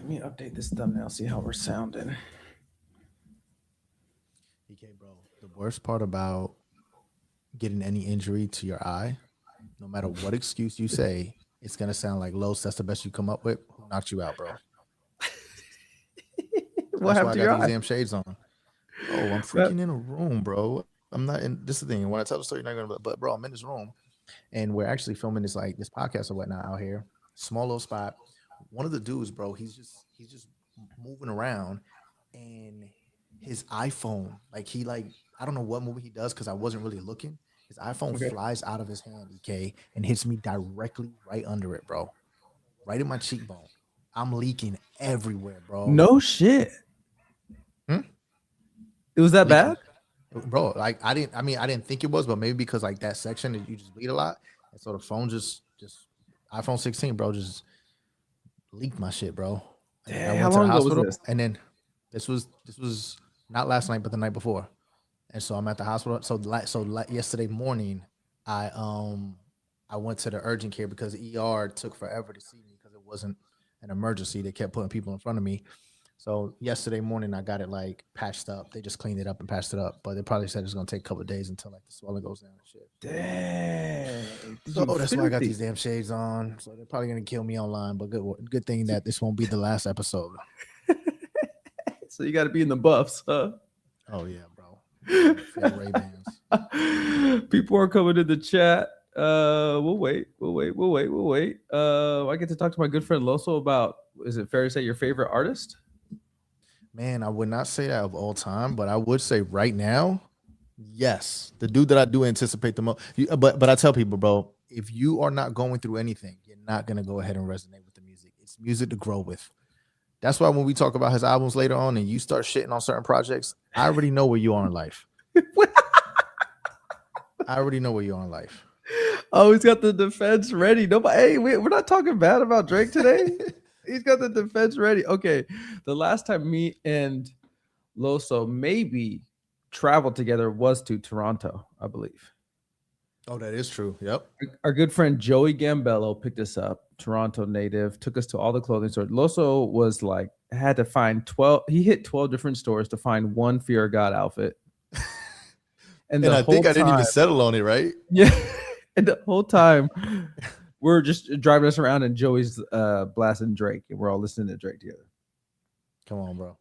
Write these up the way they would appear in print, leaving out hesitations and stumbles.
Let me update this thumbnail, see how we're sounding. EK, bro. The worst part about getting any injury to your eye, no matter what excuse you say, it's gonna sound like Los. That's the best you come up with. Who knocked you out, bro? What That's why happened I to got your these eye? damn shades on, bro. I'm That- freaking in a room, bro. I'm not in. This is the thing. When I tell the story, you're not gonna. But bro, I'm in this room, and we're actually filming this podcast or whatnot out here. Small little spot. One of the dudes, bro, he's just moving around, and his iPhone, like I don't know what movie he does because I wasn't really looking. His iPhone okay. flies out of his hand, EK, and hits me directly right under it, bro, right in my cheekbone. I'm leaking everywhere, bro. No shit. Hmm? It was that Leaking, bad? bro. Like I didn't. I mean, I didn't think it was, but maybe because like that section you just bleed a lot, and so the phone just iPhone 16, bro, just leaked my shit, bro. And then I Dang, how went to the long ago was hospital, this? and then this was not last night, but the night before. And so I'm at the hospital. Yesterday morning, I um I went to the urgent care because the ER took forever to see me because it wasn't an emergency. They kept putting people in front of me. So yesterday morning, I got it like patched up. They just cleaned it up and patched it up, but they probably said it's gonna take a couple of days until like the swelling goes down and shit. Dang. Did So you that's why I got filthy? these damn shades on. So they're probably gonna kill me online, but good thing that this won't be the last episode. So you got to be in the buffs, huh? Oh yeah, bro. Wearing the fake Ray Bans. People are coming in the chat. We'll wait. We'll wait. I get to talk to my good friend Loso about. Is it fair to say your favorite artist? Man, I would not say that of all time, but I would say right now, yes, the dude that I do anticipate the most. But I tell people, bro, if you are not going through anything, you're not gonna go ahead and resonate with the music. It's music to grow with. That's why when we talk about his albums later on, and you start shitting on certain projects, I already know where you are in life. I already know where you are in life. Oh, he's got the defense ready. Nobody. Hey, we're not talking bad about Drake today. He's got the defense ready. Okay, the last time me and Loso maybe traveled together was to Toronto, I believe. Oh, that is true. Yep. Our good friend Joey Gambello picked us up, Toronto native, took us to all the clothing stores. Loso was like, had to find 12, he hit 12 different stores to find one Fear of God outfit. And And the I whole think I didn't even time, settle on it, right? yeah, and the whole time, we're just driving us around and Joey's blasting Drake and we're all listening to Drake together. Come on, bro.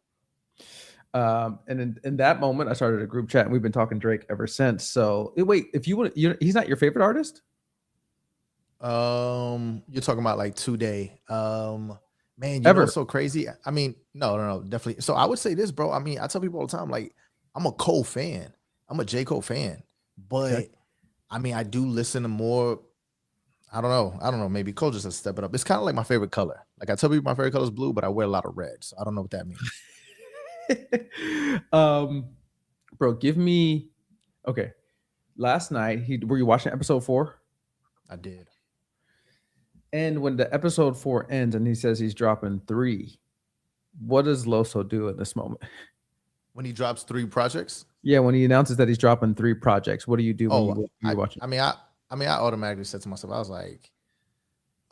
And in that moment, I started a group chat and we've been talking Drake ever since. So wait, if you want, he's not your favorite artist You're talking about like today. Man, you know ever? what's so crazy? I mean, no, definitely. So I would say this, bro. I mean, I tell people all the time, like, I'm a Cole fan. I'm a J. Cole fan. Okay. But I mean, I do listen to more. I don't know. I don't know. Maybe Cole just has to step it up. It's kind of like my favorite color. Like I tell people my favorite color is blue, but I wear a lot of red. So I don't know what that means. um, bro, give me okay. Last night, he were you watching episode 4? I did. And when the episode 4 ends and he says he's dropping 3, what does Loso do in this moment? When he drops 3 projects. Yeah, when he announces that he's dropping 3 projects, what do you do when Oh, you're watching? I automatically said to myself, I was like,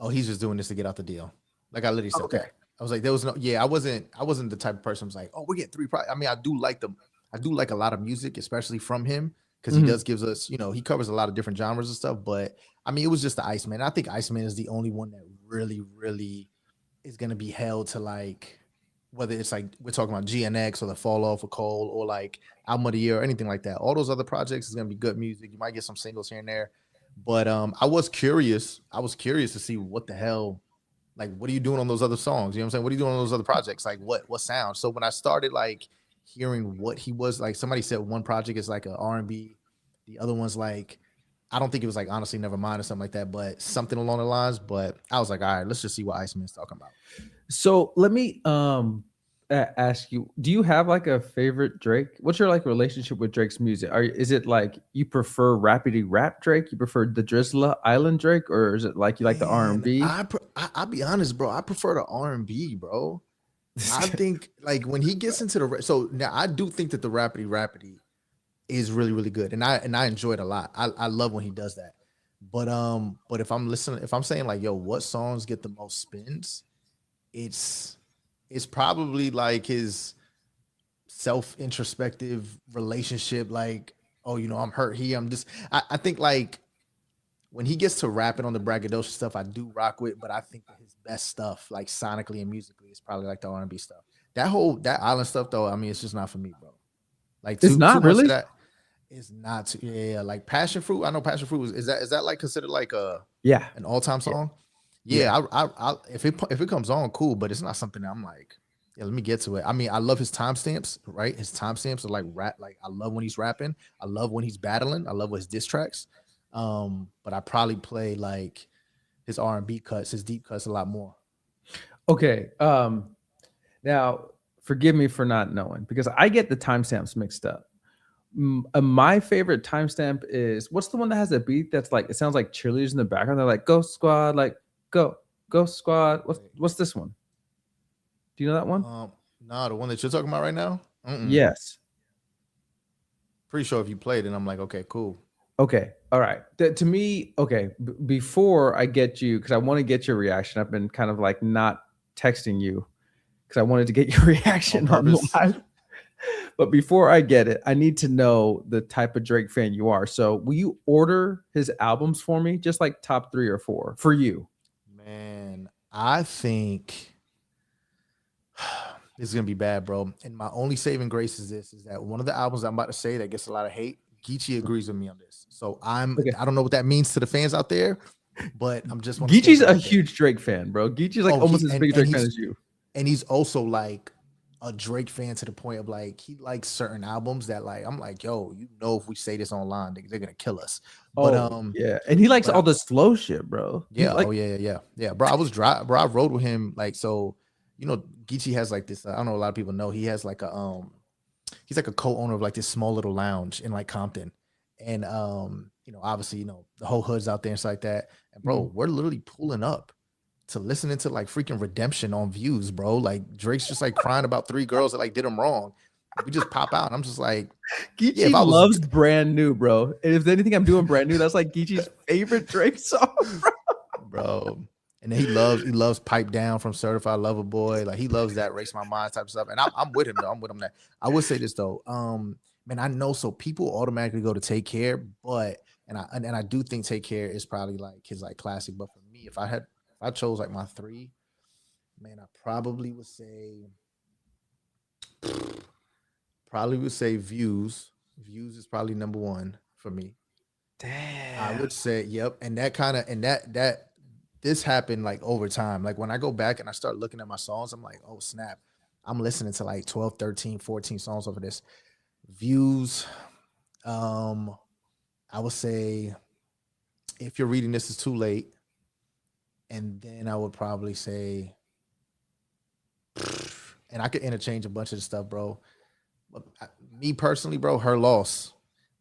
oh, he's just doing this to get out the deal. Like I literally said Okay. that. I was like, there was no, yeah, I wasn't the type of person who's like, oh, we're getting I mean, I do like a lot of music, especially from him, because he Mhm. does gives us, he covers a lot of different genres and stuff. But I mean, it was just the Iceman. I think Iceman is the only one that really, really is gonna be held to like, whether it's like we're talking about GNX or the Fall Off of Cole or like Album of the Year or anything like that. All those other projects is gonna be good music. You might get some singles here and there. But I was curious. I was curious to see what the hell, like, what are you doing on those other songs? You know what I'm saying? What are you doing on those other projects? Like, what sound? So when I started like hearing what he was like, somebody said one project is like a R&B, the other one's like, I don't think it was like honestly never mind or something like that, but something along the lines. But I was like, all right, let's just see what Iceman's talking about. So let me ask you: do you have like a favorite Drake? What's your like relationship with Drake's music? Is it like you prefer rappity rap Drake? You prefer the Drizzler Island Drake, or is it like you like the R and Man, B? I'll be honest, bro. I prefer the R&B, bro. I think like when he gets into so now I do think that the rapidy is really really good, and I enjoy it a lot. I love when he does that. But if I'm saying like, yo, what songs get the most spins? It's it's probably like his self introspective relationship. Like, oh, I'm hurt here. I think like when he gets to rapping on the braggadocious stuff, I do rock with. But I think that his best stuff, like sonically and musically, is probably like the R&B stuff. That island stuff though, I mean, it's just not for me, bro. Like It's too not much of really. that is not too, yeah, like passion fruit. I know passion fruit is that like considered like Yeah, an all-time yeah, song? yeah. Yeah, I if it comes on, cool, but it's not something that I'm like, yeah, let me get to it. I mean, I love his timestamps, right? His timestamps are like rap, like I love when he's rapping, I love when he's battling, I love his diss tracks. But I probably play like his R&B cuts, his deep cuts a lot more. Okay. Now forgive me for not knowing because I get the timestamps mixed up. My favorite timestamp is what's the one that has a beat that's like it sounds like cheerleaders in the background. They're like "Ghost Squad," like "Go Ghost Squad." Wait, What's this one? Do you know that one? nah, the one that you're talking about right now? Mm-mm. Yes. Pretty sure if you played it, I'm like, okay, cool. Okay. All right. To me, okay. Before I get you, because I want to get your reaction. I've been kind of like not texting you because I wanted to get your On reaction on purpose. live. But before I get it, I need to know the type of Drake fan you are. So, will you order his albums for me? Just like top 3 or 4 for you. Man, I think this is gonna be bad, bro. And my only saving grace is this: is that one of the albums I'm about to say that gets a lot of hate. Geechee agrees with me on this, so Okay. I don't know what that means to the fans out there, but I'm just want to state Geechee's that a out there. huge Drake fan, bro. Geechee's like Oh, almost he as big a Drake fan as you. and he's also like a Drake fan to the point of like he likes certain albums that like I'm like, yo, if we say this online, they're gonna kill us. But Oh, yeah. And he likes but I, all the slow shit, bro. He yeah, like oh yeah, bro. I was dry, bro. I rode with him like so. Geechee has like this. I don't know. A lot of people know he has like he's like a co-owner of like this small little lounge in like Compton, and obviously the whole hood's out there and stuff like that. And bro, we're literally pulling up to listening to like freaking Redemption on Views, bro. Like Drake's just like crying about 3 girls that like did him wrong. We just pop out, and I'm just like, yeah, Geechee if I was, loves Brand New, bro. And if anything I'm doing Brand New, that's like Geechee's favorite Drake song, bro. bro. And then he loves Pipe Down from Certified Lover Boy. Like he loves that Race My Mind type of stuff. And I'm with him though. I'm with him that. I would say this though. Man, I know so people automatically go to Take Care, but and I do think Take Care is probably like his like classic. But for me, if I chose like my three, man, I probably would say Views. Views is probably number one for me. I Damn. would say, yep. And that kind of and that this happened like over time. Like when I go back and I start looking at my songs, I'm like, oh snap. I'm listening to like 12, 13, 14 songs over this. Views. Um, I would say if you're reading this is too late. And then I would probably say, and I could interchange a bunch of the stuff, bro. But me personally, bro, her loss.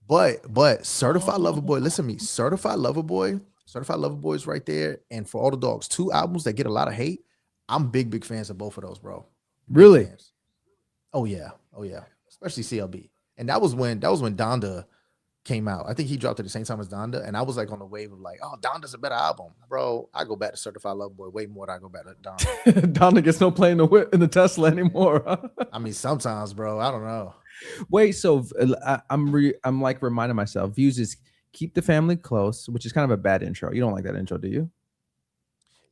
But Certified Lover Boy, listen to me. Certified Lover Boy is right there. And For All the Dogs, 2 albums that get a lot of hate. I'm big fans of both of those, bro. Big Really? fans. Oh yeah. Oh yeah. Especially CLB. And that was when Donda came out. I think he dropped at the same time as Donda. And I was like on the wave of like, oh, Donda's a better album. Bro, I go back to Certified Lover Boy way more than I go back to Donda. Donna gets no play in the whip in the Tesla anymore. Huh? I mean, sometimes, bro. I don't know. Wait, so I'm like reminding myself, views is keep the family close, which is kind of a bad intro. You don't like that intro, do you?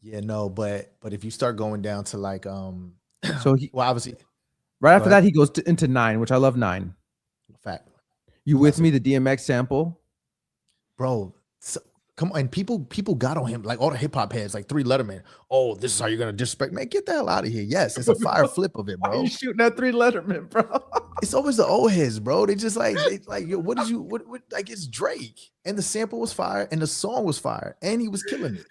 Yeah, no, but if you start going down to like So he well, obviously, right go after ahead. that he goes into 9, which I love 9. Fact. You with Classic. me? The DMX sample. Bro, so, come on. And people got on him, like all the hip hop heads, like Three Letterman. Oh, this is how you're gonna disrespect. Man, get the hell out of here. Yes, it's a fire flip of it, Why are you bro. shooting at 3 Letterman, bro? It's always the old heads, bro. They just like, yo, what did you what like it's Drake. And the sample was fire, and the song was fire, and he was killing it.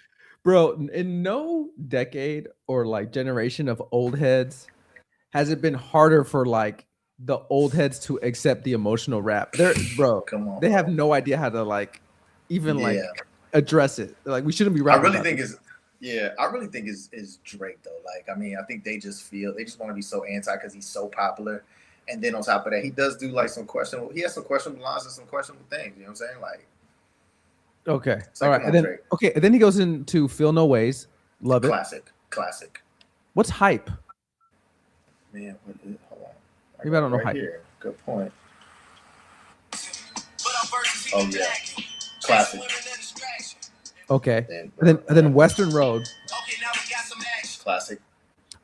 Bro, in no decade or like generation of old heads has it been harder for like the old heads to accept the emotional rap. They're bro, Come on, they have bro. no idea how to like even like Yeah, address it. Like we shouldn't be I rapping really about think this. is yeah, I really think is Drake though. Like, I mean, I think they just want to be so anti because he's so popular, and then on top of that, he does do like some questionable. He has some questionable lines and some questionable things. You know what I'm saying? Like, Okay. it's All like, right. come And on, then Drake, okay, and then he goes into Feel No Ways. Love it. classic, classic. What's hype? Man, hold on. I Maybe I got don't it know right how. here. Good point. Oh yeah, classic. Okay, Then, and then Western Road. classic.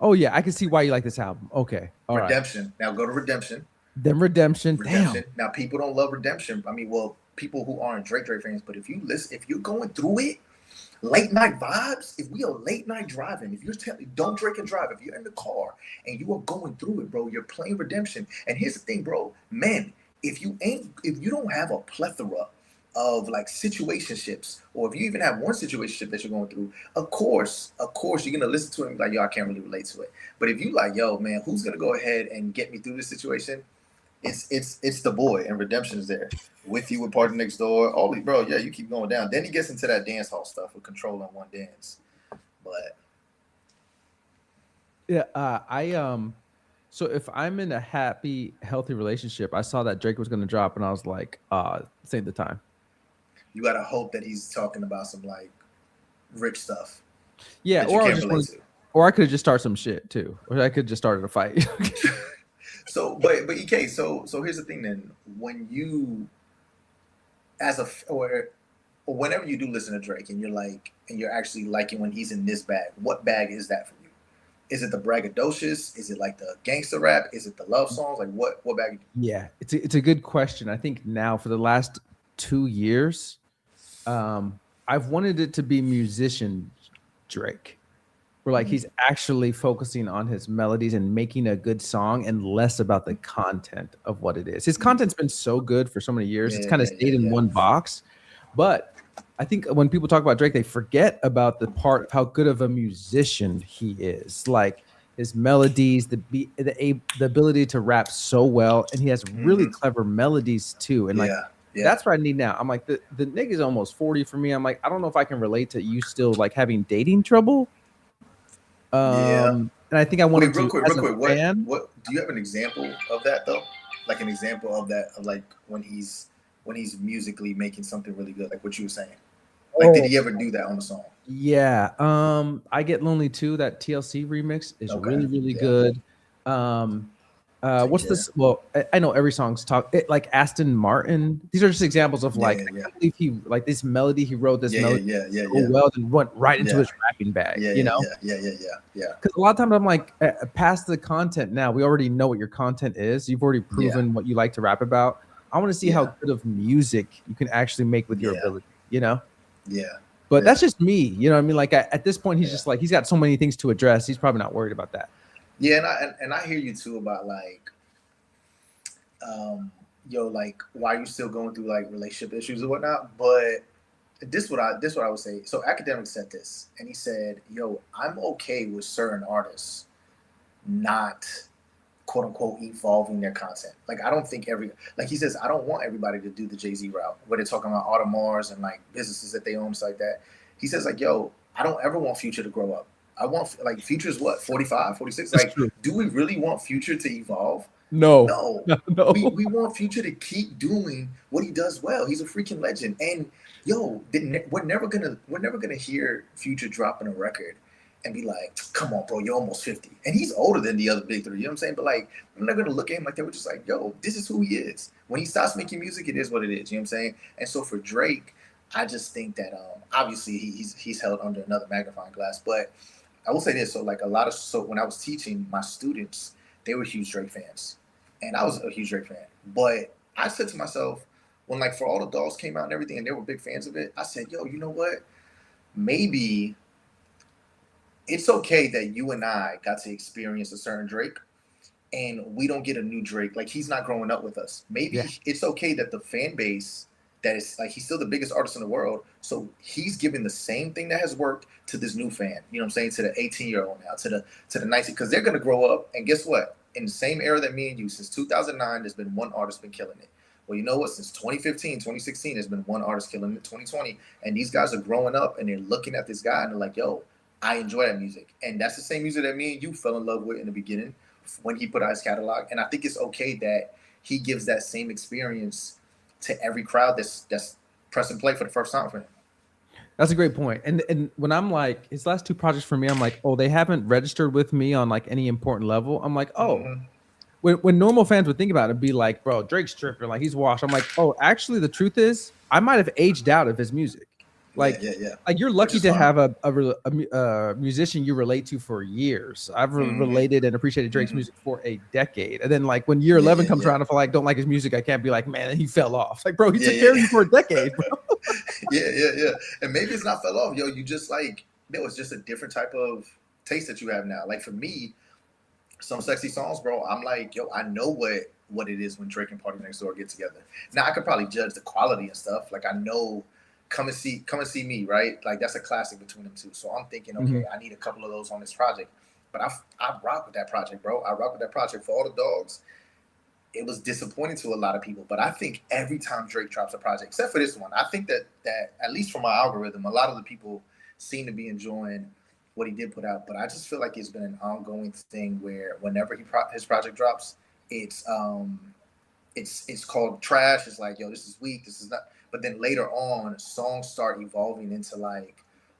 Oh yeah, I can see why you like this album. Okay, all right. Redemption. Now go to Redemption. Then Redemption. Damn. Redemption. Now people don't love Redemption. I mean, well, people who aren't Drake fans, but if you listen, if you're going through it, late night vibes. If we are late night driving, if you're telling, don't drink and drive. If you're in the car and you are going through it, bro, you're playing Redemption. And here's the thing, bro, men, if you don't have a plethora of like situationships, or if you even have one situationship that you're going through, of course, you're gonna listen to it and be like, yo, I can't really relate to it. But if you like, yo, man, who's gonna go ahead and get me through this situation? It's the boy, and Redemption is there with you with Party Next Door. All these, bro, yeah, you keep going down. Then he gets into that dance hall stuff with Control and One Dance. But Yeah, so if I'm in a happy, healthy relationship, I saw that Drake was gonna drop, and I was like, this ain't the time. you gotta hope that he's talking about some like rich stuff Yeah, that you or I can't just relate want, to. or I could have just started some shit too, or I could just started a fight. So, but EK, so here's the thing. Then, when you as a or whenever you do listen to Drake, and you're like, and you're actually liking when he's in this bag, what bag is that for you? Is it the braggadocious? Is it like the gangster rap? Is it the love songs? Like what bag? Yeah, it's a good question. I think now for the last 2 years, I've wanted it to be musician Drake, where like Mm, he's actually focusing on his melodies and making a good song and less about the content of what it is. His mm. content's been so good for so many years. It's Yeah, kind of yeah, yeah, stayed in yeah. one box. But I think when people talk about Drake, they forget about the part of how good of a musician he is. Like his melodies, the beat, the ability to rap so well, and he has really Hmm. clever melodies too. And like Yeah, yeah, that's what I need now. I'm like the nigga's almost 40 for me. I'm like, I don't know if I can relate to you still like having dating trouble. yeah. And I think I wanted Wait, to, real as a quick. fan. What do you have an example of that though? Like an example of that, of like when he's musically making something really good, like what you were saying. Like, did Oh he ever do that on a song? yeah. I Get Lonely Too. That TLC remix is Okay, really, really yeah. good. Um, Take what's care. this? Well, I know every song's like Aston Martin. These are just examples of Yeah, like yeah, I yeah, can't believe he like this melody. He wrote this yeah, yeah, melody yeah, yeah, so yeah, well and went right into yeah, his rapping bag. yeah, You yeah, know, yeah, yeah, yeah, yeah, yeah, because a lot of times I'm like, past the content now. We already know what your content is. You've already yeah, proven what you like to rap about. I want to see yeah, how good of music you can actually make with your yeah, ability. You know. yeah, But yeah, that's just me, you know what I mean? Like at this point, he's yeah. just like he's got so many things to address. He's probably not worried about that. Yeah, and I hear you too about like, um, yo, like why you still going through like relationship issues or whatnot. But this what I would say. So academic said this, and he said, "Yo, I'm okay with certain artists not quote unquote evolving their content. Like I don't think like he says, I don't want everybody to do the Jay-Z route where they're talking about Audemars and like businesses that they own, stuff like that. He says like, yo, I don't ever want Future to grow up. I want like Future's what, 45, 46? That's Like, true. do we really want Future to evolve? No, No. We no. we want Future to keep doing what he does well. He's a freaking legend. And yo, we're never gonna hear Future dropping a record and be like, come on, bro, you're almost 50. And he's older than the other big three, you know what I'm saying? But like, I'm not gonna look at him like that. We're just like, yo, this is who he is. When he stops making music, it is what it is, you know what I'm saying? And so for Drake, I just think that obviously he's held under another magnifying glass. But I will say this, so like so when I was teaching my students, they were huge Drake fans. And I was a huge Drake fan. But I said to myself, when like For All the Dogs came out and everything, and they were big fans of it, I said, yo, you know what? Maybe it's okay that you and I got to experience a certain Drake and we don't get a new Drake. Like he's not growing up with us. Yeah. Maybe it's okay that the fan base that is like he's still the biggest artist in the world. So he's giving the same thing that has worked to this new fan. You know what I'm saying? To the 18-year-old now, to the 19, because they're gonna grow up and guess what? In the same era that me and you, since 2009, there's been one artist been killing it. Well, you know what? Since 2015, 2016, there's been one artist killing it. 2020, and these guys are growing up and they're looking at this guy and they're like, "Yo, I enjoy that music," and that's the same music that me and you fell in love with in the beginning when he put out his catalog. And I think it's okay that he gives that same experience to every crowd that's press and play for the first time for him. That's a great point. And when I'm like his last two projects for me, I'm like, oh, they haven't registered with me on like any important level. I'm like, oh, Mm-hmm. when normal fans would think about it, be like, bro, Drake's tripping, like he's washed. I'm like, oh, actually, the truth is, I might have aged out of his music. Yeah, Like, yeah, yeah. like you're Which lucky is to fine. have a musician you relate to for years. I've Mm-hmm. related and appreciated Drake's Mm-hmm. music for a decade, and then like when year Yeah, 11 yeah, comes yeah. around, if I like don't like his music, I can't be like, man, he fell off. Like, bro, he Yeah, took care of yeah. you for a decade, bro. Yeah, yeah, yeah. And maybe it's not fell off, yo. You just like there was just a different type of taste that you have now. Like for me, some sexy songs, bro. I'm like, yo, I know what it is when Drake and Party Next Door get together. Now I could probably judge the quality and stuff. Like I know come and see me, right? Like that's a classic between them two. So I'm thinking, Mm-hmm. okay, I need a couple of those on this project. But I rock with that project, bro. I rock with that project for all the dogs. It was disappointing to a lot of people. But I think every time Drake drops a project, except for this one, I think that at least for my algorithm, a lot of the people seem to be enjoying what he did put out. But I just feel like it's been an ongoing thing where whenever his project drops, it's it's called trash. It's like, yo, this is weak. This is not. But then later on, songs start evolving into like,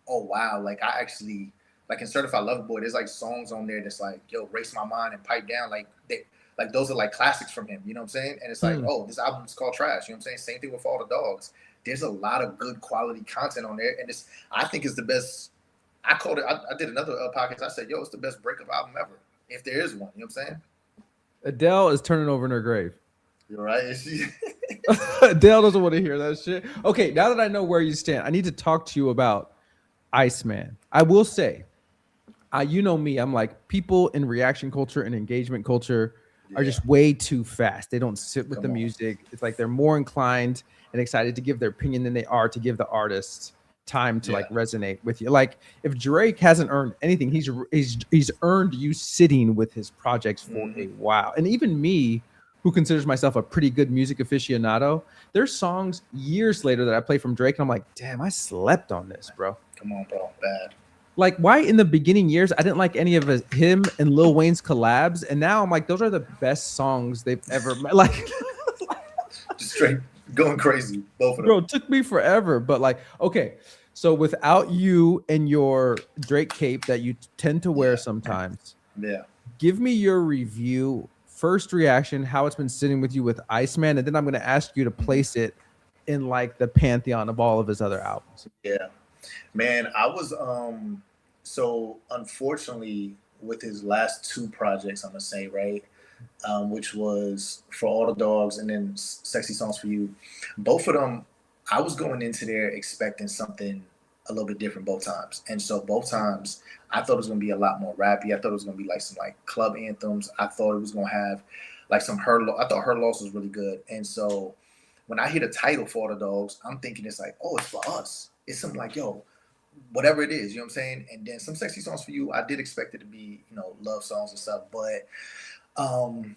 oh wow, like I actually like in Certified Lover Boy. There's like songs on there that's like, yo, race my mind and pipe down. Like those are like classics from him. You know what I'm saying? And it's like, Mm. oh, this album's called Trash. You know what I'm saying? Same thing with All the Dogs. There's a lot of good quality content on there, and it's I think it's the best. I called it. I did another podcast. I said, yo, it's the best breakup album ever, if there is one. You know what I'm saying? Adele is turning over in her grave. You're right. Adele doesn't want to hear that shit. Okay, now that I know where you stand, I need to talk to you about Iceman. I will say, you know me, I'm like people in reaction culture and engagement culture are Yeah. just way too fast. They don't sit with the Come on. music. It's like they're more inclined and excited to give their opinion than they are to give the artist time to like Yeah. resonate with you. Like if Drake hasn't earned anything, he's earned you sitting with his projects for Mm-hmm. a while. And even me, who considers myself a pretty good music aficionado, there's songs years later that I play from Drake and I'm like, damn, I slept on this, bro. Come on, bro. Bad. Like why in the beginning years I didn't like any of him and Lil Wayne's collabs, and now I'm like those are the best songs they've ever made. Like, Just straight going crazy. Both of bro, them. it took me forever, but like okay, so without you and your Drake cape that you tend to wear Yeah. sometimes, Yeah. give me your review, first reaction, how it's been sitting with you with Iceman, and then I'm going to ask you to Mm-hmm. place it in like the pantheon of all of his other albums. Yeah. Man, I was so unfortunately with his last two projects, I'm gonna say, right? Which was For All the Dogs and then Sexy Songs for You. Both of them, I was going into there expecting something a little bit different both times. And so both times I thought it was gonna be a lot more rappy. I thought it was gonna be like some like club anthems. I thought it was gonna have like some I thought Her Loss was really good. And so when I hear the title For All the Dogs, I'm thinking it's like, oh, it's for us. It's something like, yo, whatever it is, you know what I'm saying? And then some Sexy Songs for You, I did expect it to be, love songs and stuff, but um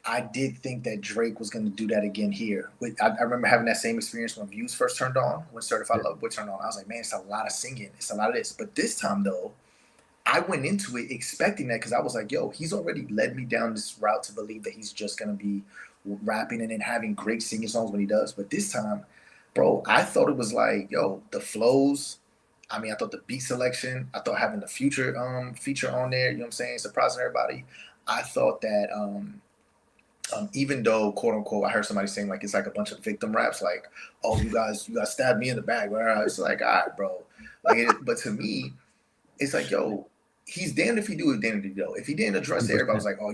I did think that Drake was going to do that again here. I remember having that same experience when Views first turned on, when Certified Yeah. Love Boy turned on. I was like, man, it's a lot of singing. It's a lot of this. But this time, though, I went into it expecting that because I was like, yo, he's already led me down this route to believe that he's just going to be rapping and then having great singing songs when he does. But this time, bro, I thought it was like, yo, the flows. I mean, I thought the beat selection, I thought having the future feature on there, you know what I'm saying, surprising everybody. I thought that even though quote unquote I heard somebody saying like it's like a bunch of victim raps, like, oh, you guys stabbed me in the back, where it's like, all right, bro. But to me, it's like, yo, he's damned if he do, he's damned if he don't. If he didn't address it, everybody 100%. was like, oh,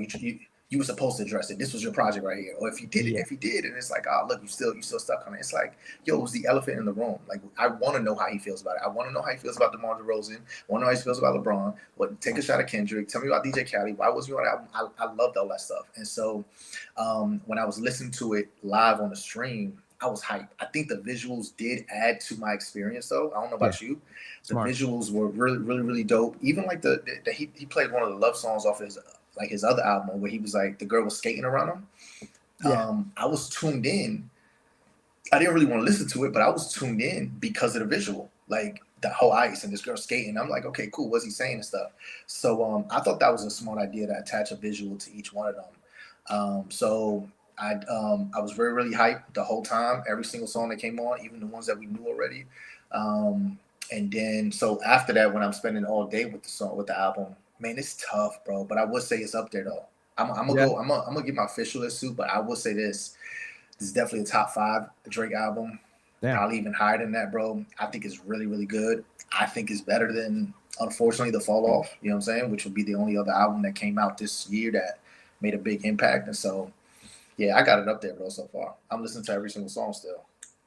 you were supposed to address it. This was your project right here. Or Yeah. if he did, and it's like, oh, look, you still stuck on it. It's like, yo, it was the elephant in the room. Like, I want to know how he feels about it. I want to know how he feels about DeMar DeRozan. I want to know how he feels about LeBron. What? Take a shot at Kendrick. Tell me about DJ Khaled. Why was you on that album? I loved all that stuff. And so, when I was listening to it live on the stream, I was hyped. I think the visuals did add to my experience, though. I don't know Yeah. about you. The Smart. visuals were really, really, really dope. Even like he played one of the love songs off his other album where he was like the girl was skating around him. Yeah. I was tuned in. I didn't really want to listen to it, but I was tuned in because of the visual, like the whole ice and this girl skating. I'm like, okay, cool. What's he saying and stuff? So I thought that was a smart idea to attach a visual to each one of them. So I was really really hyped the whole time. Every single song that came on, even the ones that we knew already. And then so after that, when I'm spending all day with the song with the album, man, it's tough, bro. But I would say it's up there though. I'm gonna Yeah. go. I'm gonna give my official list too. But I will say this: this is definitely a top five Drake album. Damn. Probably even higher than that, bro. I think it's really, really good. I think it's better than, unfortunately, the Fall Off. You know what I'm saying? Which would be the only other album that came out this year that made a big impact. And so, yeah, I got it up there, bro. So far, I'm listening to every single song still.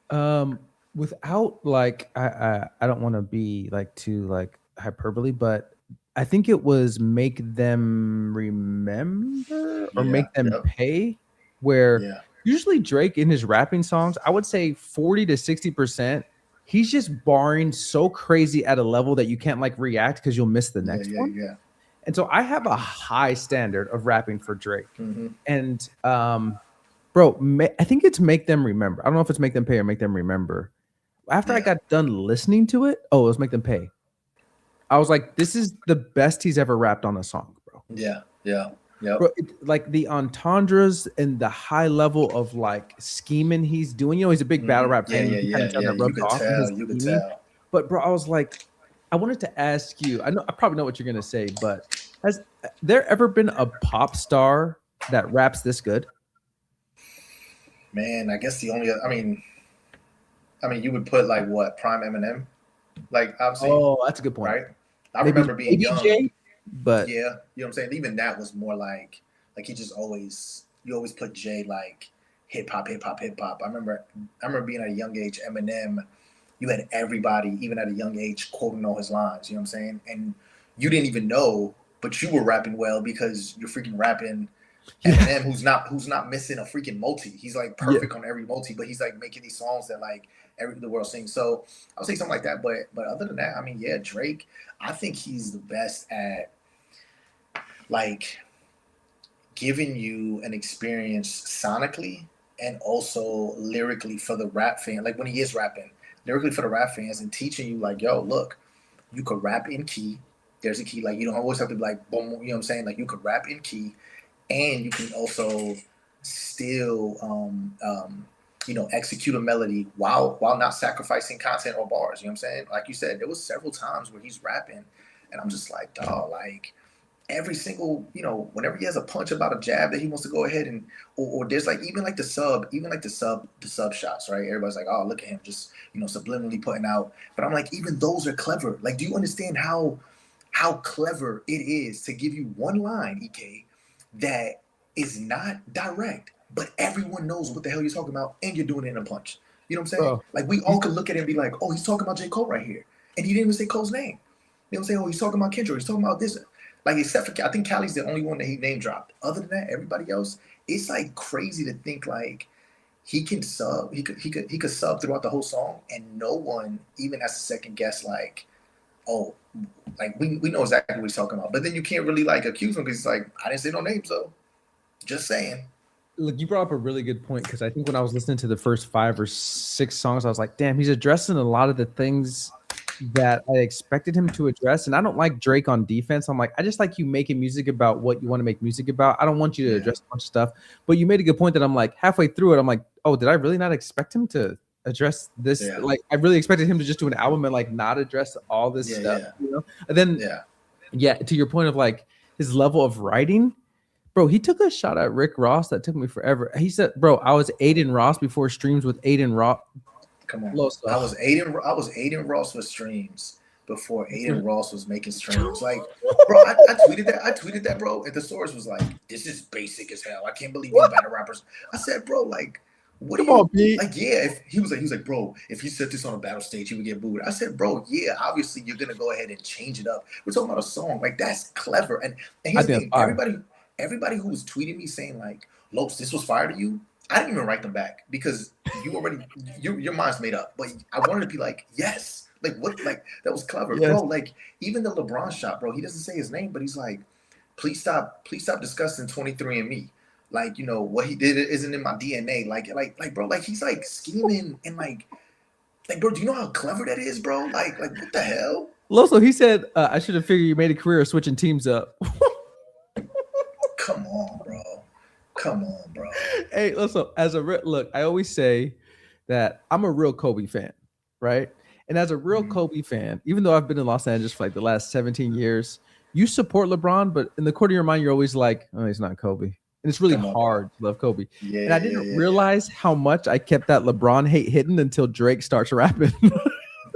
Um, without like, I don't want to be like too like hyperbole, but I think it was make them remember or Yeah. make them Yep. pay. Where Yeah. usually Drake in his rapping songs, I would say 40 to 60%, he's just barring so crazy at a level that you can't like react because you'll miss the Yeah. next Yeah. one. Yeah. And so I have a high standard of rapping for Drake. Mm-hmm. And bro, I think it's make them remember. I don't know if it's make them pay or make them remember. After I Yeah. got done listening to it, oh, it was make them pay. I was like, this is the best he's ever rapped on a song, bro. Yeah. Yeah. Yep. Bro, like the entendres and the high level of like scheming he's doing. You know, he's a big battle Mm-hmm. rap Yeah. fan. Yeah. You can kind Yeah. of tell Yeah. that You rubs could off in tell. his You could scheming. tell. But bro, I was like, I wanted to ask you. I probably know what you're gonna say, but has there ever been a pop star that raps this good? Man, I guess the only. I mean, you would put like what Prime Eminem, like obviously, Oh, that's a good point. right? I Maybe remember being maybe young. Jay, but Yeah, you know what I'm saying. Even that was more like he just always you always put Jay like hip hop, hip hop, hip hop. I remember being at a young age, Eminem. You had everybody, even at a young age, quoting all his lines. You know what I'm saying? And you didn't even know, but you were rapping well because you're freaking rapping yeah, Eminem, who's not missing a freaking multi. He's like yeah. perfect on every multi, but he's like making these songs that like every the world sings. So I'll say something like that. But other than that, I mean, yeah, Drake. I think he's the best at like giving you an experience sonically and also lyrically for the rap fan. Like when he is rapping, lyrically for the rap fans and teaching you like, yo, look, you could rap in key. There's a key. Like you don't always have to be like boom. You know what I'm saying? Like you could rap in key and you can also still execute a melody while not sacrificing content or bars. You know what I'm saying? Like you said, there was several times where he's rapping, and I'm just like, dog, like every single, whenever he has a punch about a jab that he wants to go ahead and or there's like even like the sub shots, right? Everybody's like, oh, look at him just subliminally putting out. But I'm like, even those are clever. Like, do you understand how clever it is to give you one line, EK, that is not direct, but everyone knows what the hell you're talking about, and you're doing it in a punch. You know what I'm saying? Bro, Like we he's all could look at it and be like, "Oh, he's talking about J. Cole right here," and he didn't even say Cole's name. You know what I'm saying? Oh, he's talking about Kendrick. He's talking about this. Like except for I think Cali's the only one that he name dropped. Other than that, everybody else, it's like crazy to think like he can sub. He could sub throughout the whole song, and no one even has to second guess like, oh, like we know exactly what he's talking about. But then you can't really like accuse him because he's like, I didn't say no names though. Just saying. look, you brought up a really good point because I think when I was listening to the first 5 or 6 songs, I was like, damn, he's addressing a lot of the things that I expected him to address. And I don't like Drake on defense. I'm like, I just like you making music about what you want to make music about. I don't want you to Yeah. address a bunch of stuff. But you made a good point that I'm like halfway through it, I'm like, oh, did I really not expect him to address this? Yeah. Like, I really expected him to just do an album and like not address all this Yeah, stuff, yeah. And then, Yeah. yeah, to your point of like his level of writing, bro, he took a shot at Rick Ross that took me forever. He said, bro, I was Aiden Ross before streams with Aiden Ross. Come on. Loso. I was Aiden Ross with streams before Aiden Ross was making streams. Like, bro, I tweeted that. Bro. And the source was like, this is basic as hell. I can't believe these battle rappers. I said, bro, like, what Come do you on, Pete. like? Yeah, if he was like, bro, if he said this on a battle stage, he would get booed. I said, bro, yeah, obviously you're gonna go ahead and change it up. We're talking about a song, like that's clever. And I here's the think thing, it's fire. everybody who was tweeting me saying like, Lopes, this was fire to you. I didn't even write them back because your mind's made up. But I wanted to be like, yes, like what, like that was clever, Yes. bro. Like even the LeBron shot, bro. He doesn't say his name, but he's like, please stop discussing 23andMe. Like what he did isn't in my DNA. Like bro, like he's like scheming and like bro, do you know how clever that is, bro? Like what the hell? Loso, he said, I should have figured you made a career of switching teams up. Come on, bro. Come on, bro. Hey, Loso, look, I always say that I'm a real Kobe fan, right? And as a real Mhm. Kobe fan, even though I've been in Los Angeles for like the last 17 years, you support LeBron, but in the corner of your mind, you're always like, oh, he's not Kobe. And it's really Come on, bro. hard to love Kobe. Yeah, And I yeah, didn't yeah, yeah. realize how much I kept that LeBron hate hidden until Drake starts rapping.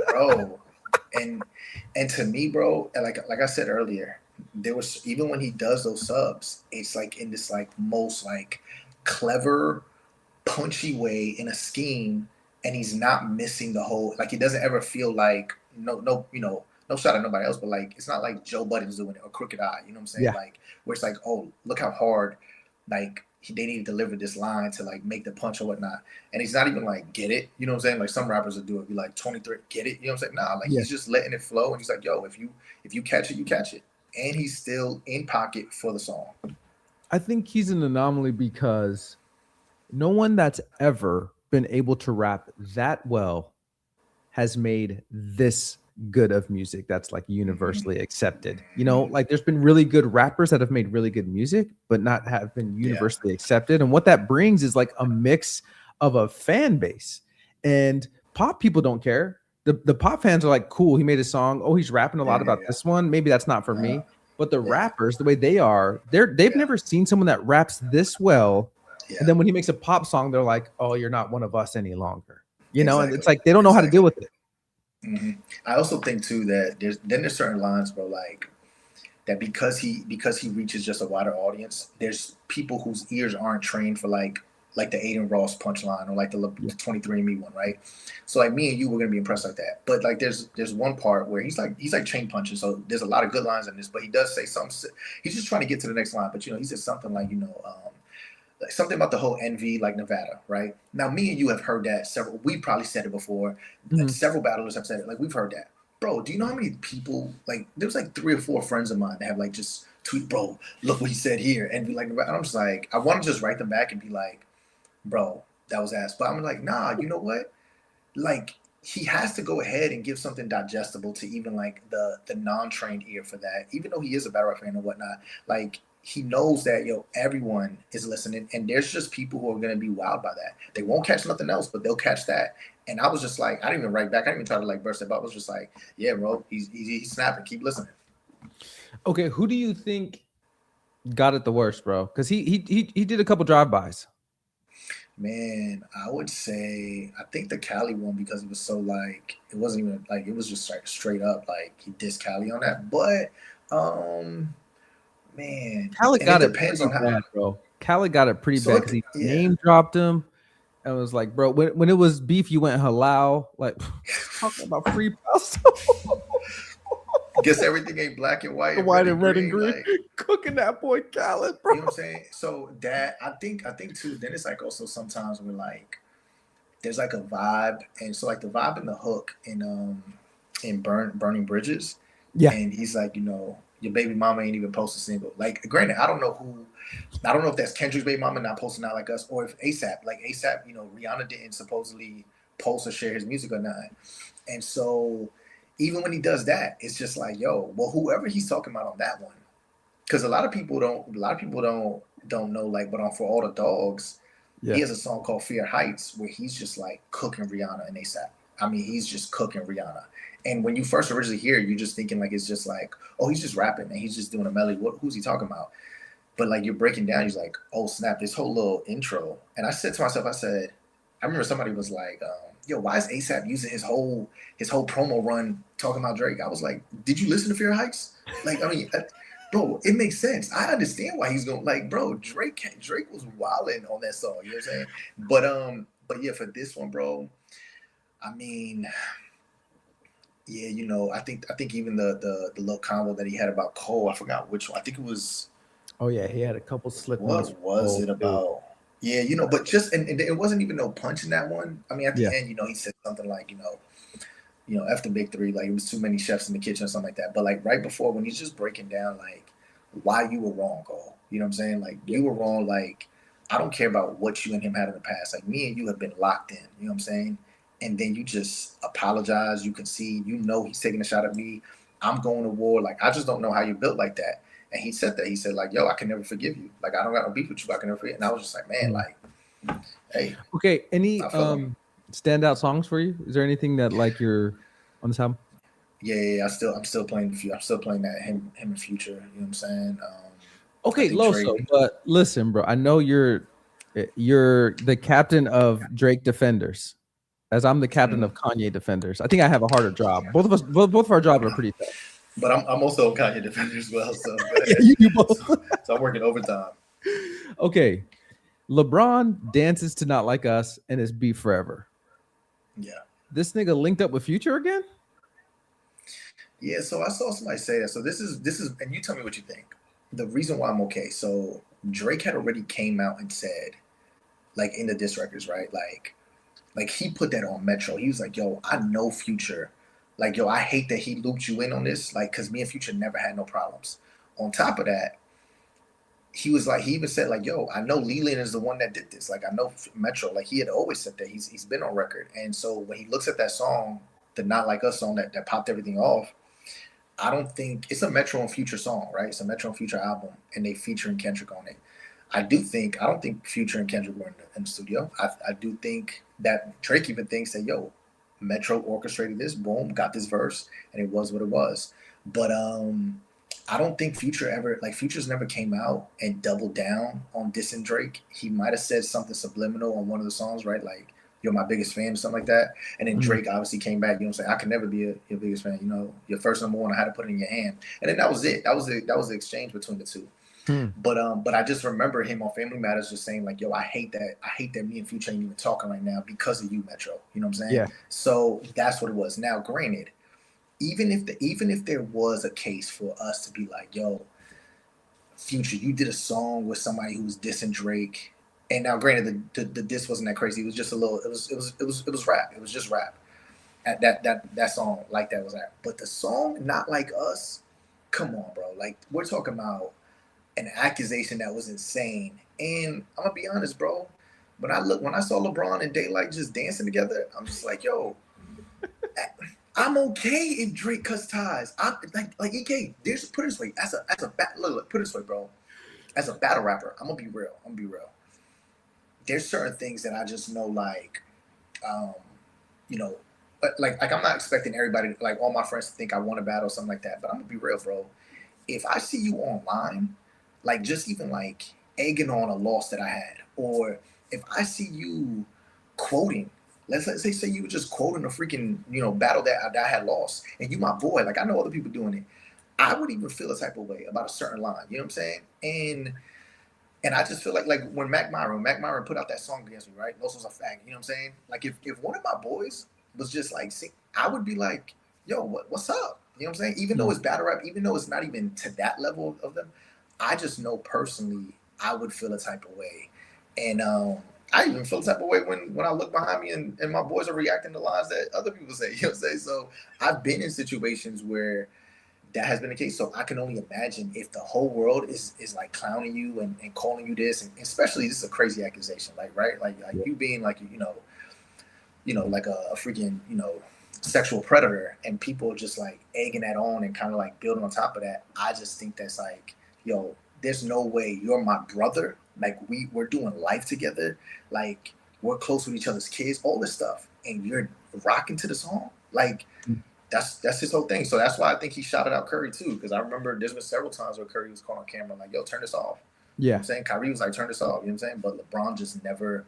Bro. And to me, bro, and like I said earlier, there was even when he does those subs, it's like in this like most like clever, punchy way in a scheme, and he's not missing the whole. Like he doesn't ever feel like no no shot at nobody else, but like it's not like Joe Budden's doing it or Crooked Eye. You know what I'm saying? Yeah. Like where it's like, oh, look how hard like they need to deliver this line to like make the punch or whatnot. And he's not even like get it. You know what I'm saying? Like some rappers will do it, be like 23, get it. You know what I'm saying? Nah, like Yeah. he's just letting it flow, and he's like, yo, if you catch it, you catch it, and he's still in pocket for the song. I think he's an anomaly because no one that's ever been able to rap that well has made this good of music that's like Mm-hmm. universally accepted. You know, Mm-hmm. like there's been really good rappers that have made really good music, but not have been Yeah, universally accepted. And what that brings is like a mix of a fan base. And pop people don't care. The pop fans are like, cool, he made a song. Oh, he's rapping a yeah, lot yeah, about this one. Maybe that's not for yeah. me. But the Yeah, rappers, the way they are, they've yeah, never seen someone that raps this well. And yeah. then when he makes a pop song, they're like, oh, you're not one of us any longer. You know, and it's Exactly, like they don't know how to deal exactly. with it. Hmm. I also think too that there's certain lines, bro, like that because he reaches just a wider audience. There's people whose ears aren't trained for like the Aiden Ross punchline or like Yeah. the 23 and Me one, right? So like me and you were gonna be impressed like that. But like there's one part where he's like chain punching. So there's a lot of good lines in this, but he does say something. He's just trying to get to the next line. But he says something like like something about the whole envy, like Nevada, right? Now, me and you have heard that several. We probably said it before. Like Mhm. several battlers have said it. Like we've heard that, bro. Do you know how many people? Like there's like three or four friends of mine that have like just tweet, bro. Look what he said here, and be like, and I'm just like, I want to just write them back and be like, bro, that was ass. But I'm like, nah. You know what? Like he has to go ahead and give something digestible to even like the non-trained ear for that, even though he is a battle rap fan and whatnot. Like he knows that everyone is listening, and there's just people who are gonna be wowed by that. They won't catch nothing else, but they'll catch that. And I was just like, I didn't even write back, I didn't even try to like burst it, but I was just like, yeah, bro, he's snapping, keep listening. Okay, who do you think got it the worst, bro? Because he did a couple drive-bys. Man, I would say I think the Cali one, because it was so like it wasn't even like it was just like straight up like he dissed Cali on that. But um man, Khaled and it got it depends pretty on how. bad, bro. Khaled got it pretty So bad because he yeah. name dropped him and was like, bro, when it was beef, you went halal. Like talking about free pasta, Guess everything ain't black and white and white red and and red and green. green, Like, cooking that boy Khaled, bro. you know what I'm saying? So that I think too, then it's like also sometimes we're like there's like a vibe, and so like the vibe in the hook in Burning Bridges, Yeah, and he's like, your baby mama ain't even post a single. Like, granted, I don't know if that's Kendrick's baby mama not posting out like us, or if ASAP, Rihanna didn't supposedly post or share his music or not. And so even when he does that, it's just like, yo, well, whoever he's talking about on that one, because a lot of people don't know, like, but on For All the Dogs, he yeah. has a song called Fear Heights where he's just like cooking Rihanna and ASAP. I mean, he's just cooking Rihanna. And when you first originally hear it, you're just thinking like it's just like, oh, he's just rapping and he's just doing a melody. Who's he talking about? But like you're breaking down, he's like, oh snap, this whole little intro. And I said to myself, I remember somebody was like, yo, why is ASAP using his whole promo run talking about Drake? I was like, did you listen to Fear Heights? Like, I mean, bro, it makes sense. I understand why he's going, like, bro, Drake was wilding on that song. You know what I'm saying? But yeah, for this one, bro, I mean, yeah, I think even the little combo that he had about Cole, I forgot which one. I think it was Oh yeah, he had a couple slip notes what for was Cole it too. about? Yeah, but just and it wasn't even no punch in that one. I mean, at the Yeah, end, he said something like, F the big three, like it was too many chefs in the kitchen or something like that. But like right before, when he's just breaking down like why you were wrong, Cole. You know what I'm saying? Like yeah, you were wrong. Like I don't care about what you and him had in the past. Like me and you have been locked in. You know what I'm saying? And then you just apologize. You can see, he's taking a shot at me. I'm going to war. Like I just don't know how you built like that. And he said that. He said like, yo, I can never forgive you. Like I don't got no beef with you. I can never forget. And I was just like, man, mhm. like, hey, Okay, any I feel him. standout songs for you? Is there anything that like you're on this album? Yeah. I'm still playing I'm still playing that him in Future. You know what I'm saying? I Okay, think Loso, Drake. but listen, bro. I know you're the captain of Drake defenders, as I'm the captain Mm. of Kanye defenders. I think I have a harder job. Both of us, both of our jobs are pretty tough. But I'm also a Kanye defender as well. So go Yeah, ahead. you do both. So I'm working overtime. Okay, LeBron dances to Not Like Us and is beef forever. Yeah. This nigga linked up with Future again? Yeah. So I saw somebody say that. So this is, and you tell me what you think. The reason why I'm okay. So Drake had already came out and said, like in the diss records, right? Like he put that on Metro. He was like, "Yo, I know Future. Like, yo, I hate that he looped you in on this. Like, cause me and Future never had no problems. On top of that, he was like, he even said like, "Yo, I know Leland is the one that did this. Like, I know Metro. Like, he had always said that. He's been on record. And so when he looks at that song, the Not Like Us song that popped everything off, I don't think it's a Metro and Future song, right? It's a Metro and Future album, and they featuring Kendrick on it. I don't think Future and Kendrick were in the studio. I do think that Drake even thinks that, yo, Metro orchestrated this, boom, got this verse, and it was what it was. But I don't think Future's never came out and doubled down on dissing Drake. He might have said something subliminal on one of the songs, right? Like, you're my biggest fan or something like that. And then Mhm. Drake obviously came back, you know what I'm saying? I can never be your biggest fan, you know, your first number one, I had to put it in your hand. And then that was it. That was the exchange between the two. Hmm. But I just remember him on Family Matters just saying like, "Yo, I hate that me and Future ain't even talking right now because of you, Metro." You know what I'm saying? Yeah. So that's what it was. Now, granted, even if there was a case for us to be like, "Yo, Future, you did a song with somebody who was dissing Drake," and now, granted, the diss wasn't that crazy. It was just a little. It was rap. It was just rap. That song like that was rap. But the song "Not Like Us," come on, bro. Like we're talking about an accusation that was insane. And I'm gonna be honest, bro. When I saw LeBron and Daylight just dancing together, I'm just like, yo, I'm okay if Drake cuts ties. I like EK. There's put it this way, look, put it this way, bro. As a battle rapper, I'm gonna be real. I'm gonna be real. There's certain things that I just know, like, um, you know, but like I'm not expecting everybody, like all my friends, to think I want to battle or something like that. But I'm gonna be real, bro. If I see you online, like just even like egging on a loss that I had, or if I see you quoting, let's say you were just quoting a freaking battle that I had lost, and you my boy, like I know other people doing it, I would even feel a type of way about a certain line. You know what I'm saying? And I just feel like when Mac Myron put out that song against me, right? Loso's a fag. You know what I'm saying? Like if one of my boys was just like, I would be like, yo, what's up? You know what I'm saying? Even though Mm. it's battle rap, even though it's not even to that level of them, I just know personally I would feel a type of way. And I even feel a type of way when I look behind me and my boys are reacting to lines that other people say. You know what I'm saying? So I've been in situations where that has been the case. So I can only imagine if the whole world is like clowning you and calling you this, and especially this is a crazy accusation, like right, like Yeah. you being like like a freaking sexual predator, and people just like egging that on and kind of like building on top of that. I just think that's like, yo, there's no way you're my brother. Like we're doing life together. Like we're close with each other's kids, all this stuff, and you're rocking to the song. Like that's his whole thing. So that's why I think he shouted out Curry too. Because I remember there's been several times where Curry was caught on camera like, "Yo, turn this off." You know what Yeah. I'm saying? Kyrie was like, "Turn this off." You know what I'm saying? But LeBron just never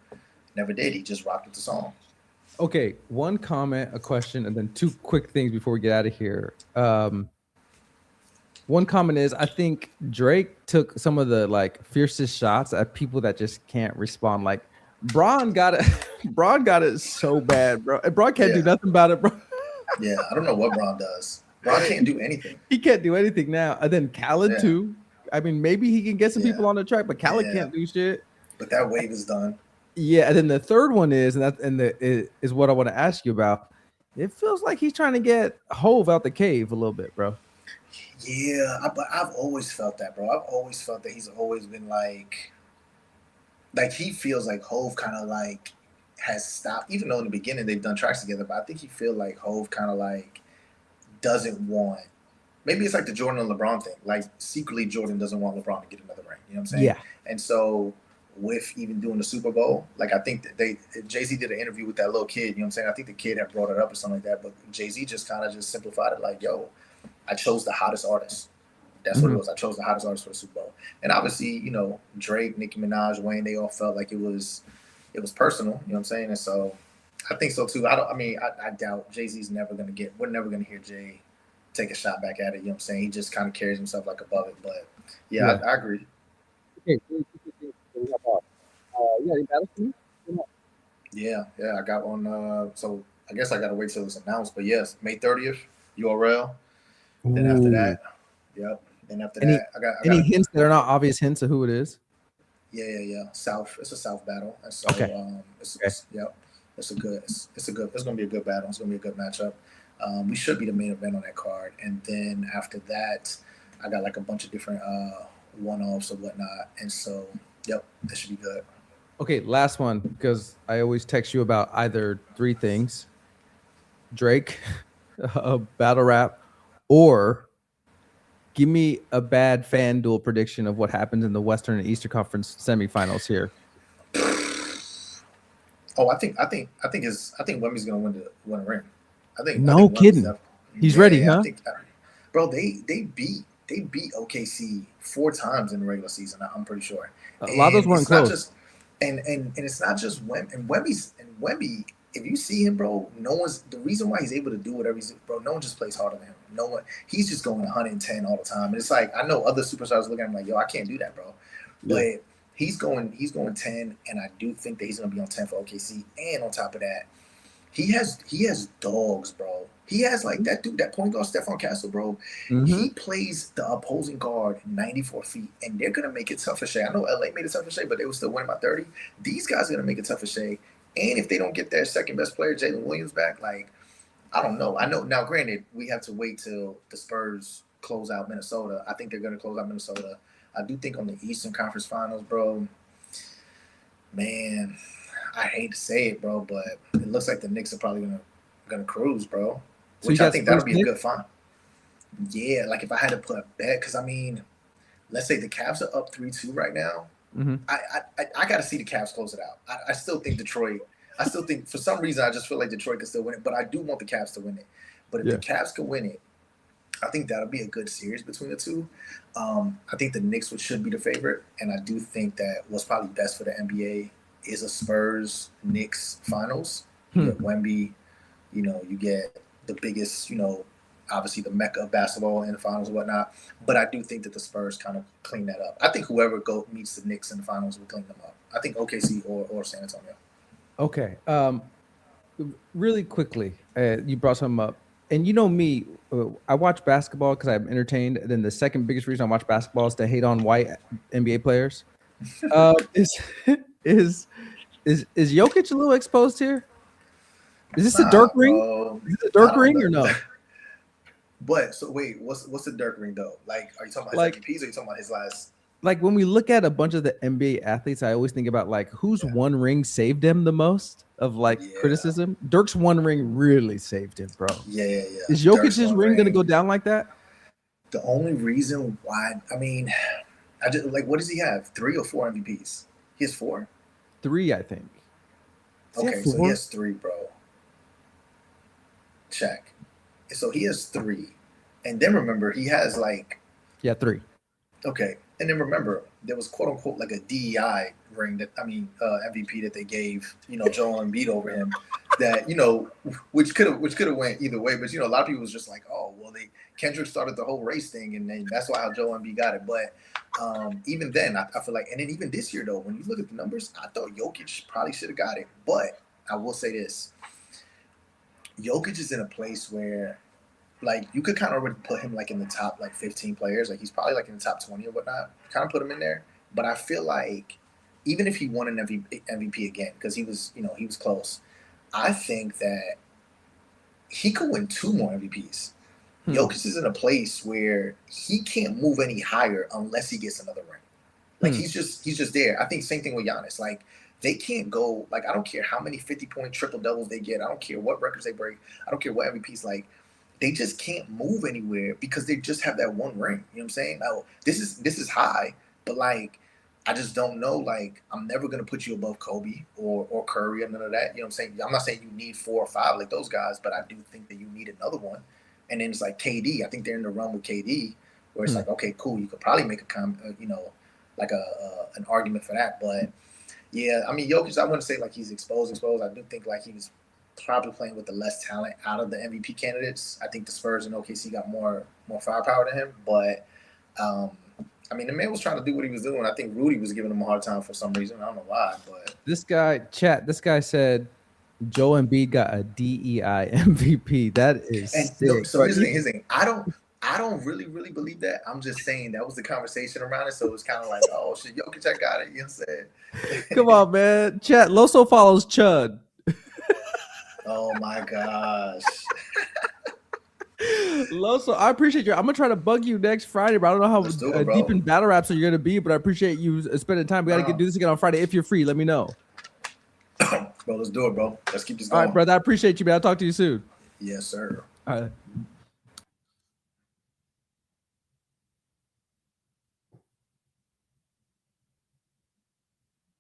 did. He just rocked with the song. Okay. One comment, a question, and then two quick things before we get out of here. One comment is I think Drake took some of the like fiercest shots at people that just can't respond. Like Braun got it. Braun got it so bad, bro. And Braun can't do Yeah, nothing about it, bro. yeah. I don't know what Bron does. Bron can't do anything. He can't do anything now. And then Khaled Yeah, too. I mean, maybe he can get some yeah, people on the track, but Khaled yeah. can't do shit. But that wave is done. Yeah, and then the third one is, is what I want to ask you about. It feels like he's trying to get Hove out the cave a little bit, bro. Yeah, but I've always felt that, bro. I've always felt that he's always been like he feels like Hove kind of like has stopped. Even though in the beginning they've done tracks together, but I think he feel like Hove kind of like doesn't want. Maybe it's like the Jordan and LeBron thing. Like secretly, Jordan doesn't want LeBron to get another ring. You know what I'm saying? Yeah. And so with even doing the Super Bowl. Like I think that Jay-Z did an interview with that little kid, you know what I'm saying? I think the kid had brought it up or something like that, but Jay-Z just kind of just simplified it like, yo, I chose the hottest artist. That's what it Mhm. was. I chose the hottest artist for the Super Bowl. And obviously, Drake, Nicki Minaj, Wayne, they all felt like it was personal, you know what I'm saying? And so I think so too. I doubt Jay-Z's we're never gonna hear Jay take a shot back at it, you know what I'm saying? He just kind of carries himself like above it. But yeah, Yeah. I agree. Okay, really quick thing before we hop off. You got any battles for me? Come on. Yeah, I got one. So I guess I gotta wait till it's announced. But yes, May 30th, URL. Then after Ooh. that, yep. Then after Any that, I any got hints that are not obvious hints of who it is? yeah. South. It's a South battle, and so Okay. Okay. yep. It's gonna be a good battle. It's gonna be a good matchup. We should be the main event on that card, and then after that, I got like a bunch of different one-offs or whatnot, and so yep, that should be good. Okay, last one, because I always text you about either three things: Drake, a battle rap, or give me a bad fan duel prediction of what happens in the Western and Eastern Conference semifinals here. Oh, I think Wemby's gonna win a ring. I No think Wemby's kidding. def- He's ready, yeah. huh? Bro, they beat OKC 4 times in the regular season. I'm pretty sure, A lot of those and weren't it's not close. just and it's not just Wemby. If you see him, bro, no one's the reason why he's able to do whatever he's bro. No one just plays harder than him. No one. He's just going 110 all the time. And it's like I know other superstars looking at him like, yo, I can't do that, bro. Yeah. But he's going 10, and I do think that he's gonna be on 10 for OKC. And on top of that, he has dogs, bro. He has like that dude, that point guard, Stephon Castle, bro. Mhm. He plays the opposing guard 94 feet, and they're gonna make it tough for Shea. I know LA made it tough for Shea, but they were still winning by 30. These guys are gonna make it tough for Shea. And if they don't get their second best player, Jalen Williams, back, like I don't know. I know now. Granted, we have to wait till the Spurs close out Minnesota. I think they're gonna close out Minnesota. I do think on the Eastern Conference Finals, bro. Man, I hate to say it, bro, but it looks like the Knicks are probably gonna cruise, bro. So you Which I got think that'll Spurs be a Knicks? good find. Yeah, like if I had to put a bet, because I mean, let's say the Cavs are up 3-2 right now. Mhm. I got to see the Cavs close it out. I still think Detroit. I still think for some reason I just feel like Detroit can still win it, but I do want the Cavs to win it. But if Yeah. the Cavs can win it, I think that'll be a good series between the two. I think the Knicks should be the favorite, and I do think that what's probably best for the NBA is a Spurs Knicks finals. You get Wemby, you get the biggest, obviously the mecca of basketball in the finals and whatnot. But I do think that the Spurs kind of clean that up. I think whoever meets the Knicks in the finals will clean them up. I think OKC or San Antonio. Okay. Really quickly, you brought something up, and you know me, I watch basketball because I'm entertained. And then the second biggest reason I watch basketball is to hate on white NBA players. Is is is Jokic a little exposed here? Is this a Dirk Nah, ring? bro. Is this a I Dirk don't ring know. or no? But so wait, what's the Dirk ring though? Like, are you talking about his Like, MVPs or are you talking about his last? like when we look at a bunch of the NBA athletes, I always think about like whose Yeah. one ring saved them the most of like Yeah. criticism. Dirk's one ring really saved him, bro. Yeah. Is Dirk's Jokic's one ring gonna ring. go down like that? The only reason why, I mean, I just like, what does he have? 3 or 4 MVPs? He has 4. 3, I think. Does he have Okay, so he 4? has 3, bro. Check. So he has 3, and then remember he has like Yeah, 3. okay, and then remember there was quote unquote like a DEI ring that MVP that they gave Joel Embiid over him that which could have went either way, but a lot of people was just like, oh well, Kendrick started the whole race thing, and then that's why how Joel Embiid got it. But even then, I feel like, and then even this year though, when you look at the numbers, I thought Jokic probably should have got it. But I will say this: Jokic is in a place where, like, you could kind of already put him like in the top like 15 players. Like he's probably like in the top 20 or whatnot. Kind of put him in there. But I feel like even if he won an MVP again, because he was close, I think that he could win 2 more MVPs. Jokic is in a place where he can't move any higher unless he gets another ring. Like he's just there. I think same thing with Giannis. Like they can't go, like, I don't care how many 50-point triple doubles they get. I don't care what records they break. I don't care what MVPs, like, they just can't move anywhere because they just have that one ring. You know what I'm saying? Now, this is high, but like I just don't know. Like, I'm never gonna put you above Kobe or Curry or none of that. You know what I'm saying? I'm not saying you need 4 or 5 like those guys, but I do think that you need another one. And then it's like KD. I think they're in the run with KD, where it's Hmm. like, okay, cool. You could probably make like an argument for that. But yeah, I mean, Jokic, I wouldn't say like he's exposed. I do think like he was probably playing with the less talent out of the MVP candidates. I think the Spurs and OKC got more firepower than him, but um, I mean, the man was trying to do what he was doing. I think Rudy was giving him a hard time for some reason. I don't know why, but This guy said Joel Embiid got a DEI MVP. That is and no, sick. so here's the thing. I don't really believe that. I'm just saying that was the conversation around it. So it was kind of like, oh shit, Jokic, I got it. You know what I'm saying? Come on, man. Chat. Loso follows Chud. Oh my gosh. Loso, I appreciate you. I'm gonna try to bug you next Friday, but I don't know how Let's do it, bro. deep in battle raps you're gonna be. But I appreciate you spending time. We gotta do this again on Friday. If you're free, let me know. Bro, let's do it, bro. Let's keep this All going. right, brother. I appreciate you, man. I'll talk to you soon. Yes, sir. All right.